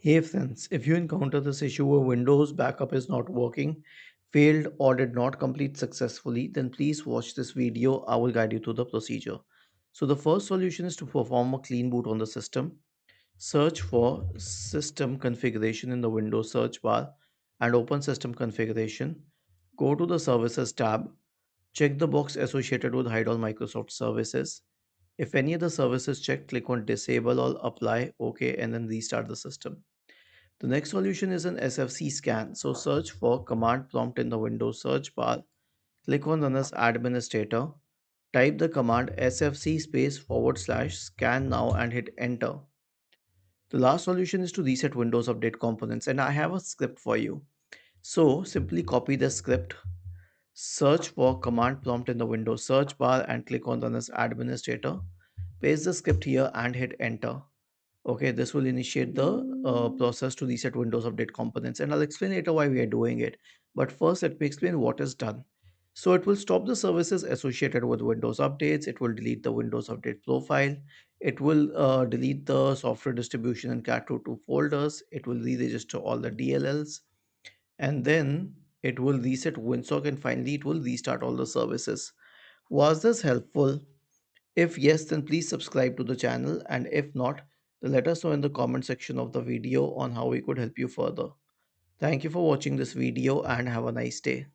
Hey friends, if you encounter this issue where Windows backup is not working, failed or did not complete successfully, then please watch this video. I will guide you through the procedure. So the first solution is to perform a clean boot on the system. Search for system configuration in the Windows search bar and open system configuration. Go to the services tab. Check the box associated with hide all Microsoft services. If any other service is checked, click on disable or apply, OK, and then restart the system. The next solution is an SFC scan. So search for command prompt in the Windows search bar. Click on run as administrator. Type the command sfc space forward slash scan now and hit enter. The last solution is to reset Windows Update components, and I have a script for you. So simply copy the script, search for command prompt in the Windows search bar and click on run as administrator. Paste the script here and hit enter. Okay, this will initiate the process to reset Windows Update components, and I'll explain later why we are doing it. But first, let me explain what is done. So it will stop the services associated with Windows updates. It will delete the Windows Update profile. It will delete the software distribution and cat2 folders. It will re-register all the DLLs, and then it will reset WinSock, and finally it will restart all the services. Was this helpful? If yes, then please subscribe to the channel, and if not, then let us know in the comment section of the video on how we could help you further. Thank you for watching this video and have a nice day.